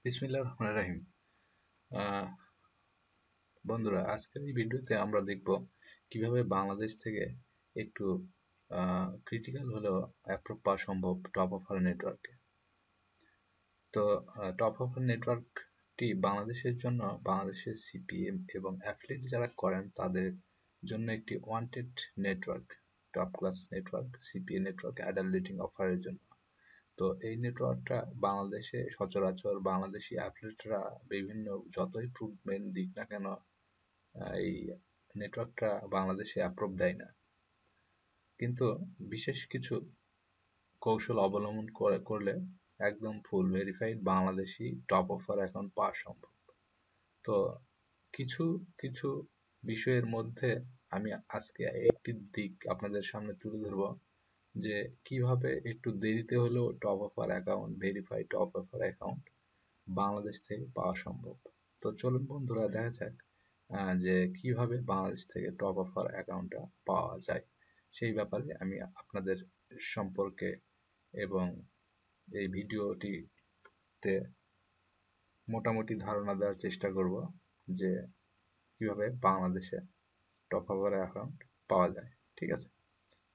বিসমিল্লাহির রহমানির রহিম। বন্ধুরা, আজকের এই ভিডিওতে আমরা দেখব কিভাবে বাংলাদেশ থেকে একটু ক্রিটিক্যাল হলেও অ্যাপ্রুভ পাওয়া সম্ভব টপ অফার নেটওয়ার্কে। তো টপ অফার নেটওয়ার্কটি বাংলাদেশের জন্য, বাংলাদেশের সিপিএম এবং অ্যাফিলিয়েট যারা করেন তাদের জন্য একটি wanted network, top class network, CPA network adult rating অফারের জন্য। তো এই নেটওয়ার্কটা বাংলাদেশে সচরাচর বাংলাদেশি অ্যাফিলিয়েটরা বিভিন্ন যতই ইমপ্রুভমেন্ট দিক না কেন, এই নেটওয়ার্কটা বাংলাদেশে অ্যাপ্রুভ দেয় না। কিন্তু বিশেষ কিছু কৌশল অবলম্বন করলে একদম full verified Bangladeshi top offer account পাওয়া সম্ভব। তো কিছু কিছু বিষয়ের মধ্যে আমি আজকে একটি দিক আপনাদের সামনে তুলে ধরব, যে কিভাবে একটু দেরিতে হলেও top offer account, verified top offer account Bangladesh থেকে পাওয়া সম্ভব। তো চলুন বন্ধুরা, দেখা যাক যে কিভাবে বাংলাদেশ থেকে টপ অফার অ্যাকাউন্টটা পাওয়া যায়। সেই ব্যাপারে আমি আপনাদের সম্পর্কে এবং এই ভিডিওটিতে মোটামুটি ধারণা দেওয়ার চেষ্টা করব যে কিভাবে বাংলাদেশে টপ অফার অ্যাকাউন্ট পাওয়া যায়। ঠিক আছে,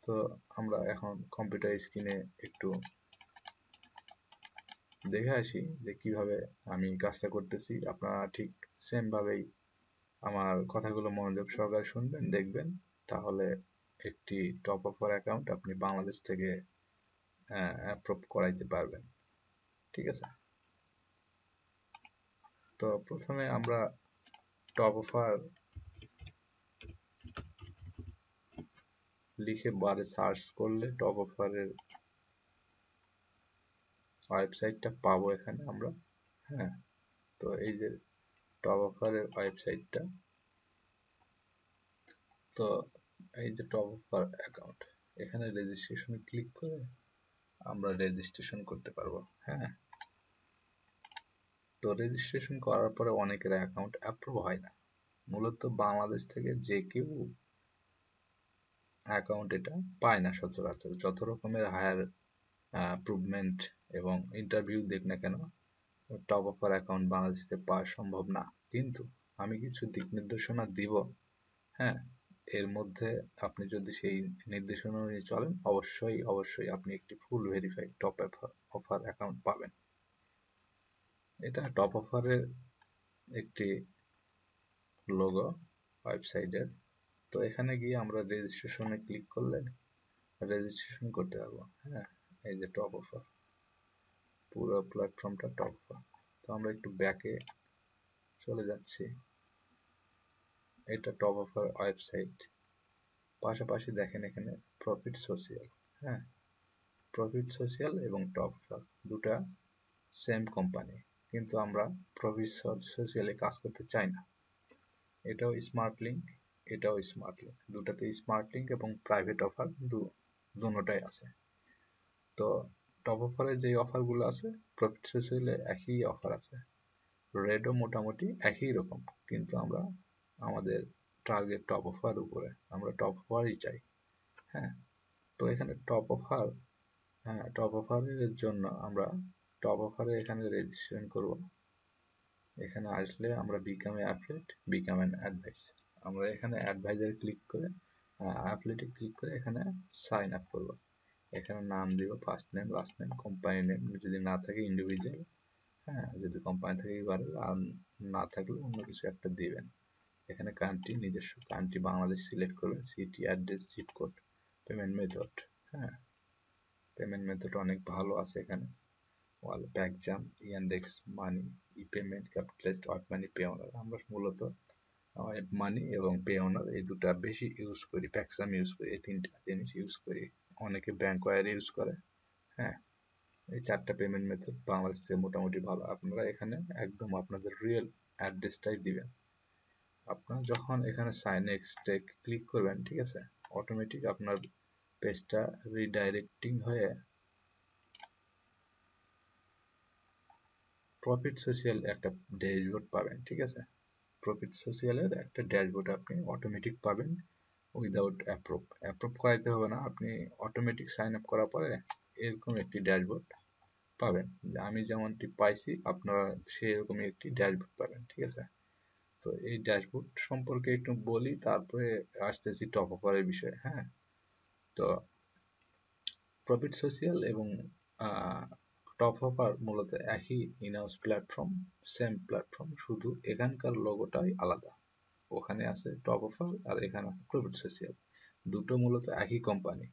তো আমরা এখন কম্পিউটার স্ক্রিনে একটু দেখে আসি যে কিভাবে আমি কাজটা করতেছি। আপনারা ঠিক সেম ভাবেই আমার কথাগুলো মনোযোগ সহকারে শুনবেন, দেখবেন, তাহলে একটি টপ অফার অ্যাকাউন্ট আপনি বাংলাদেশ থেকে অ্যাপ্রুভ করাইতে পারবেন। ঠিক আছে, তো প্রথমে আমরা টপ অফার লিখে বারে সার্চ করলে টপ অফারের ওয়েবসাইটটা পাবো এখানে আমরা। হ্যাঁ, তো এই যে টপ অফারের ওয়েবসাইটটা, তো এই যে টপ অফার অ্যাকাউন্ট, এখানে রেজিস্ট্রেশনে ক্লিক করে আমরা রেজিস্ট্রেশন করতে পারবো। হ্যাঁ, তো রেজিস্ট্রেশন করার পরে অনেকের অ্যাকাউন্ট অ্যাপ্রুভ হয় না। মূলত বাংলাদেশ থেকে যে কেউ অ্যাকাউন্ট এটা পায় না সচরাচর, যত রকমের হায়ার অ্যাপ্রুভমেন্ট এবং ইন্টারভিউ দেখ না কেন, টপ অফার অ্যাকাউন্ট বাংলাদেশ থেকে পাওয়া সম্ভব না। কিন্তু আমি কিছু দিক নির্দেশনা দিব। হ্যাঁ, এর মধ্যে আপনি যদি সেই নির্দেশনা অনুযায়ী চলেন, অবশ্যই অবশ্যই আপনি একটি ফুল ভেরিফাইড টপ অফার অ্যাকাউন্ট পাবেন। এটা টপ অফারের একটি লোগো ওয়েবসাইটের। তো এখানে গিয়ে আমরা রেজিস্ট্রেশনে ক্লিক করলে রেজিস্ট্রেশন করতে পারবো। হ্যাঁ, এই যে টপ অফার, পুরো প্ল্যাটফর্মটা টপ অফার। তো আমরা একটু ব্যাকে চলে যাচ্ছি। এটা টপ অফার ওয়েবসাইট। পাশাপাশি দেখেন এখানে প্রফিট সোশিয়াল। হ্যাঁ, প্রফিট সোশিয়াল এবং টপ অফার দুটা সেম কোম্পানি, কিন্তু আমরা প্রফিট সোশিয়ালে কাজ করতে চাই না। এটাও স্মার্ট লিঙ্ক, এটাও স্মার্ট লিঙ্ক, দুটাতে স্মার্ট লিঙ্ক এবং প্রাইভেট অফার দুটোটাই আছে। তো টপ অফারে যে অফারগুলো আছে, প্রফিট সোশিয়ালে একই অফার আছে, রেটও মোটামুটি একই রকম, কিন্তু আমরা আমাদের টার্গেট টপ অফার উপরে, আমরা টপ অফারই চাই। হ্যাঁ, তো এখানে টপ অফার, হ্যাঁ, টপ অফারের জন্য আমরা টপ অফারে এখানে রেজিস্ট্রেশন করব। এখানে আসলে আমরা become affiliate, become an advice, আমরা এখানে অ্যাডভাইজারে ক্লিক করে অ্যাফিলিয়েটে ক্লিক করে এখানে সাইন আপ করব। এখানে নাম দিব, first name, last name, company name, যদি না থাকে ইন্ডিভিজুয়াল, হ্যাঁ, যদি কোম্পানি থেকে পারে, আর না থাকলে অন্য কিছু একটা দিবেন। এখানে কান্ট্রি, নিজস্ব কান্ট্রি বাংলাদেশ সিলেক্ট করবেন, city, address, zip code, payment method. হ্যাঁ, পেমেন্ট মেথড অনেক ভালো আছে এখানে, ওয়াল ব্যাক জাম, Yandex money, e payment, capitalised, WebMoney, Payoneer. আমরা মূলত ওয়েব মানি এবং পে অনার এই দুটা বেশি ইউজ করি, প্যাক্সাম ইউজ করি, এই তিনটা জিনিস ইউজ করি। অনেকে ব্যাংক ওয়্যার ইউজ করে। হ্যাঁ, এই চারটা পেমেন্ট মেথড বাংলাদেশ থেকে মোটামুটি ভালো। আপনারা এখানে একদম আপনাদের রিয়েল অ্যাড্রেসটাই দিবেন। আপনারা যখন এখানে সাইন নেক্সটে ক্লিক করবেন, ঠিক আছে, অটোমেটিক আপনার পেজটা রিডাইরেক্টিং হয়ে প্রফিট সোশিয়াল একটা ড্যাশবোর্ড পাবেন। ঠিক আছে, প্রফিট সোশিয়ালের একটা ড্যাশবোর্ড আপনি অটোমেটিক পাবেন উইদাউট অ্যাপ্রুভ করাইতে হবে না। আপনি অটোমেটিক সাইন আপ করার পরে এরকম একটি ড্যাশবোর্ড পাবেন, আমি যেমনটি পাইছি আপনারা সেরকমই একটি ড্যাশবোর্ড পাবেন। ঠিক আছে, তো এই ড্যাশবোর্ড সম্পর্কে একটু বলি, তারপরে আসতেছি টপ অফারের বিষয়ে। হ্যাঁ, তো প্রফিট সোশিয়াল এবং টপ অফার মূলত একই ইনহাউস প্ল্যাটফর্ম, সেম প্ল্যাটফর্ম, শুধু এখানকার লোগোটাই আলাদা। ওখানে আছে টপ অফার আর এখানে আছে প্রফিট সোশিয়াল, দুটো মূলত একই কোম্পানি।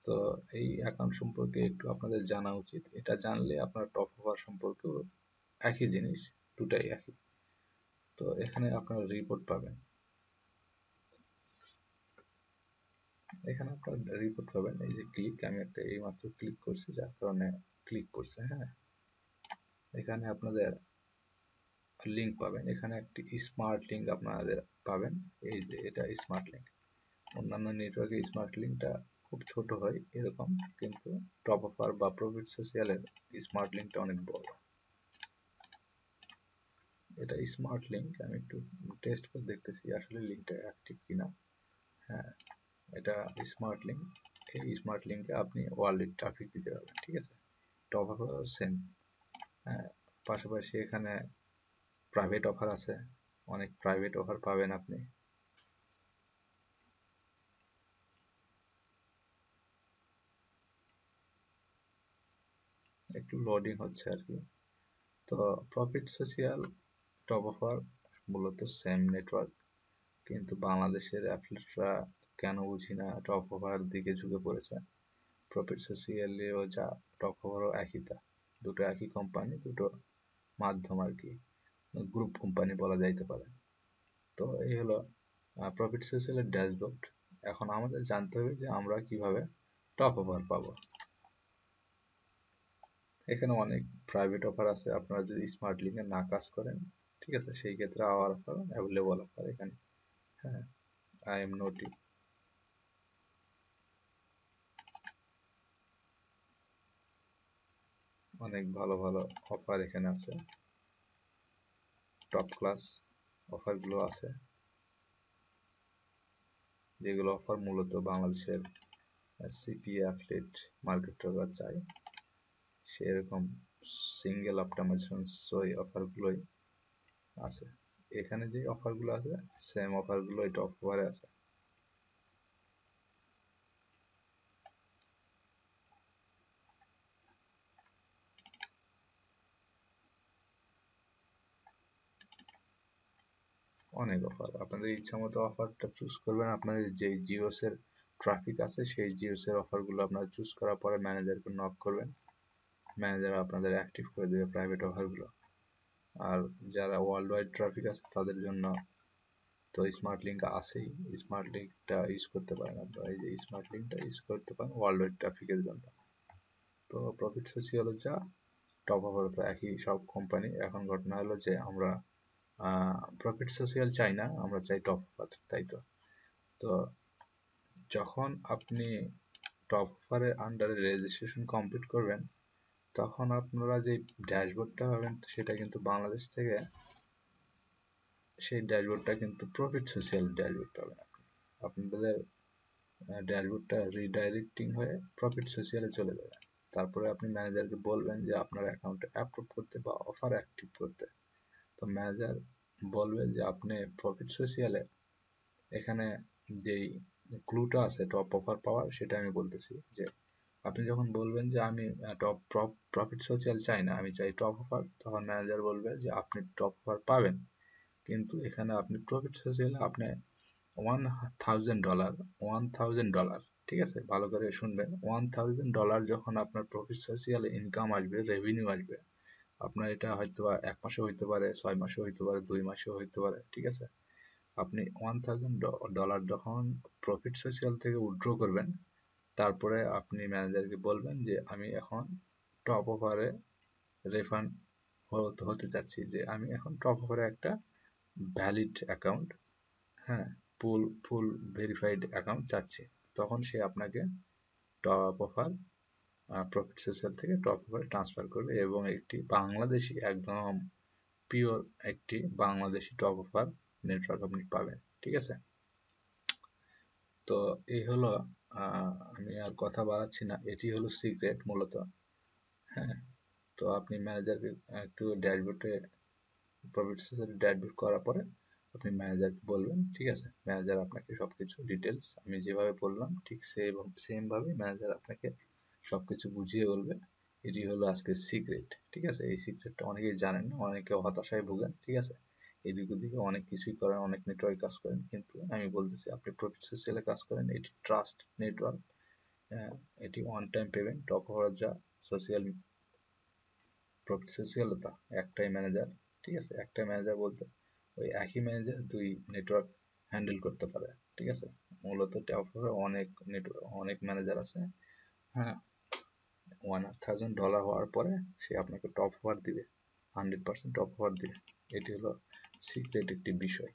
তো এই অ্যাকাউন্ট সম্পর্কে একটু আপনাদের জানা উচিত, এটা জানলে আপনার টপ অফার সম্পর্কেও একই জিনিস, দুটাই একই। তো এখানে আপনারা রিপোর্ট পাবেন, এখানে আপনার রিপোর্ট পাবেন। এই যে ক্লিক, আমি একটা এইমাত্র ক্লিক করছি যার কারণে ক্লিক করছে। হ্যাঁ, এখানে আপনাদের লিঙ্ক পাবেন, এখানে একটি স্মার্ট লিঙ্ক আপনাদের পাবেন। এই যে এটা স্মার্ট লিঙ্ক, অন্যান্য নেটওয়ার্কে স্মার্ট লিঙ্কটা খুব ছোট হয় এরকম, কিন্তু টপ অফার বা প্রফিট সোশিয়ালের স্মার্ট লিঙ্কটা অনেক বড়। এটা স্মার্ট লিঙ্ক, আমি একটু টেস্ট করে দেখতেছি আসলে লিঙ্কটা অ্যাক্টিভ কিনা। হ্যাঁ, এটা স্মার্ট লিঙ্ক, এই স্মার্ট লিঙ্কে আপনি ওয়ালেট ট্রাফিক দিতে পারবেন। ঠিক আছে, টপ অফার সেম। হ্যাঁ, পাশাপাশি এখানে প্রাইভেট অফার আছে, অনেক প্রাইভেট অফার পাবেন আপনি। একটু লোডিং হচ্ছে আর কি। তো প্রফিট সোশিয়াল, টপ অফার মূলত সেম নেটওয়ার্ক, কিন্তু বাংলাদেশের অ্যাফিলিয়েটরা কেন বুঝি না টপ অফার দিকে ঝুঁকে পড়েছে। প্রফিট সোশিয়ালেও যা, টপ অফারও একই, তা দুটো একই কোম্পানি, দুটো মাধ্যম আর কি, গ্রুপ কোম্পানি বলা যাইতে পারে। তো এই হলো প্রফিট সোশিয়ালের ড্যাশবোর্ড। এখন আমাদের জানতে হবে যে আমরা কিভাবে টপ অফার পাবো। এখানে অনেক প্রাইভেট অফার আছে, আপনারা যদি স্মার্ট লিঙ্কে না কাজ করেন, ঠিক আছে, সেই ক্ষেত্রে আওয়ার অফার, অ্যাভেলেবল অফার এখানে। হ্যাঁ, আই এম নোটি, অনেক ভালো ভালো অফার এখানে আছে, টপ ক্লাস অফারগুলো আছে, যেগুলো অফার মূলত বাংলাদেশের সিপি অ্যাফিলিয়েট মার্কেটাররা চায়, সেরকম সিঙ্গেল অপটিমাইজেশন ওই অফারগুলোই আছে এখানে। যে অফারগুলো আছে সেম অফারগুলো এই টপ অফারে আছে। অনেক অফার, আপনাদের ইচ্ছা মতো অফারটা চুজ করবেন। আপনাদের যে জিওসের ট্রাফিক আছে সেই জিওসের অফারগুলো আপনারা চুজ করার পরে ম্যানেজারকে নক করবেন, ম্যানেজার আপনাদের অ্যাক্টিভ করে দেবে প্রাইভেট অফারগুলো। আর যারা ওয়ার্ল্ড ওয়াইড ট্রাফিক আছে তাদের জন্য তো স্মার্ট লিঙ্ক আছেই, স্মার্ট লিঙ্কটা ইউজ করতে পারেন আপনারা, এই যে স্মার্ট লিঙ্কটা ইউজ করতে পারেন ওয়ার্ল্ড ওয়াইড ট্রাফিকের জন্য। তো প্রফিট সোশিয়াল যা, টপ অফার তো একই সব কোম্পানি। এখন ঘটনা হলো যে আমরা প্রফিট সোশিয়াল চাই না, আমরা চাই টপ অফার, তাই তো। তো যখন আপনি টপ অফারের আন্ডারে রেজিস্ট্রেশন কমপ্লিট করবেন, তখন আপনারা যে ড্যাশবোর্ডটা পাবেন সেটা কিন্তু বাংলাদেশ থেকে, সেই ড্যাশবোর্ডটা কিন্তু প্রফিট সোশিয়াল ড্যাশবোর্ড পাবেন আপনি। আপনাদের ড্যাশবোর্ডটা রিডাইরেক্টিং হয়ে প্রফিট সোশিয়ালে চলে যাবে। তারপরে আপনি ম্যানেজারকে বলবেন যে আপনার অ্যাকাউন্টে অ্যাপ্রুভ করতে বা অফার অ্যাক্টিভ করতে। তো ম্যানেজার বলবে যে আপনি প্রফিট সোশিয়ালে, এখানে যেই ক্লুটা আছে টপ অফার পাওয়ার, সেটা আমি বলতেছি যে আপনি যখন বলবেন যে আমি প্রফিট সোশিয়াল চাই না, আমি চাই টপ অফার, তখন ম্যানেজার বলবে যে আপনি টপ অফার পাবেন, কিন্তু এখানে আপনি প্রফিট সোশিয়ালে আপনি $1000, ঠিক আছে, ভালো করে শুনবেন, $1000 যখন আপনার প্রফিট সোশিয়ালে ইনকাম আসবে, রেভিনিউ আসবে, আপনার এটা হয়তো এক মাসে হইতে পারে, 6 মাসে হইতে পারে, 2 মাসেও হইতে পারে, ঠিক আছে। আপনি $1000 যখন প্রফিট সোশিয়াল থেকে উইথড্র করবেন, তারপরে আপনি ম্যানেজারকে বলবেন যে আমি এখন টপ অফারে রেফান্ড হতে চাচ্ছি, যে আমি এখন টপ অফারে একটা ভ্যালিড অ্যাকাউন্ট, হ্যাঁ, ফুল ভেরিফাইড অ্যাকাউন্ট চাচ্ছি। তখন সে আপনাকে টপ অফার, প্রফিট সোশিয়াল থেকে টপ অফারে ট্রান্সফার করবে এবং একটি বাংলাদেশি, একদম পিওর একটি বাংলাদেশি টপ অফার নেটওয়ার্ক আপনি পাবেন। ঠিক আছে, তো এই হলো, আমি আর কথা বাড়াচ্ছি না, এটি হলো সিক্রেট মূলত। হ্যাঁ, তো আপনি ম্যানেজারকে একটু ড্যাশবোর্ডে প্রফিট সোর্সের ড্যাশবোর্ড করার পরে আপনি ম্যানেজারকে বলবেন, ঠিক আছে? ম্যানেজার আপনাকে সবকিছু ডিটেলস আমি যেভাবে বললাম ঠিক সেম ভাবে ম্যানেজার আপনাকে সবকিছু বুঝিয়ে বলবে। এটি হলো আজকের সিক্রেট, ঠিক আছে? এই সিক্রেটটা অনেকেই জানেন না, অনেকে হতাশায় ভোগেন, ঠিক আছে? এদিক ওদিকে অনেক কিছুই করেন, অনেক নেটওয়ার্ক কাজ করেন, কিন্তু আমি বলতেছি আপনি প্রফিট সোশ্যালে কাজ করেন, এটি ট্রাস্ট নেটওয়ার্ক, এটি one time payment. Top offer যা সোশ্যাল প্রফিট সোশ্যালতা একটাই ম্যানেজার, ঠিক আছে? একটাই ম্যানেজার বলতে ওই একই ম্যানেজার দুই নেটওয়ার্ক হ্যান্ডেল করতে পারে, ঠিক আছে? মূলত টপ অফারে অনেক ম্যানেজার আছে, হ্যাঁ। $1000 হওয়ার পরে সে আপনাকে টপ অফার দিবে, 100% টপ অফার দিবে। এটি হলো সিক্রেট একটি বিষয়।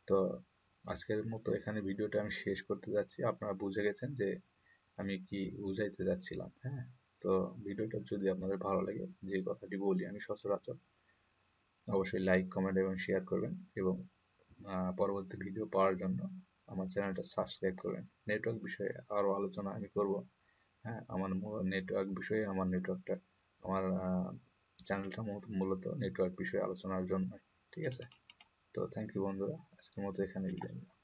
তো আজকের মতো এখানে ভিডিওটা আমি শেষ করতে যাচ্ছি। আপনারা বুঝে গেছেন যে আমি কি বুঝাইতে যাচ্ছিলাম, হ্যাঁ। তো ভিডিওটা যদি আপনাদের ভালো লাগে, যে কথাটি বলি আমি সচরাচর, অবশ্যই লাইক, কমেন্ট এবং শেয়ার করবেন, এবং পরবর্তী ভিডিও পাওয়ার জন্য আমার চ্যানেলটা সাবস্ক্রাইব করবেন। নেটওয়ার্ক বিষয়ে আরও আলোচনা আমি করব, হ্যাঁ। আমার নেটওয়ার্ক বিষয়ে আমার চ্যানেলটা মূলত নেটওয়ার্ক বিষয়ে আলোচনার জন্য, ঠিক আছে? তো থ্যাংক ইউ বন্ধুরা, আজকের মতো এখানে বিদায় নিলাম।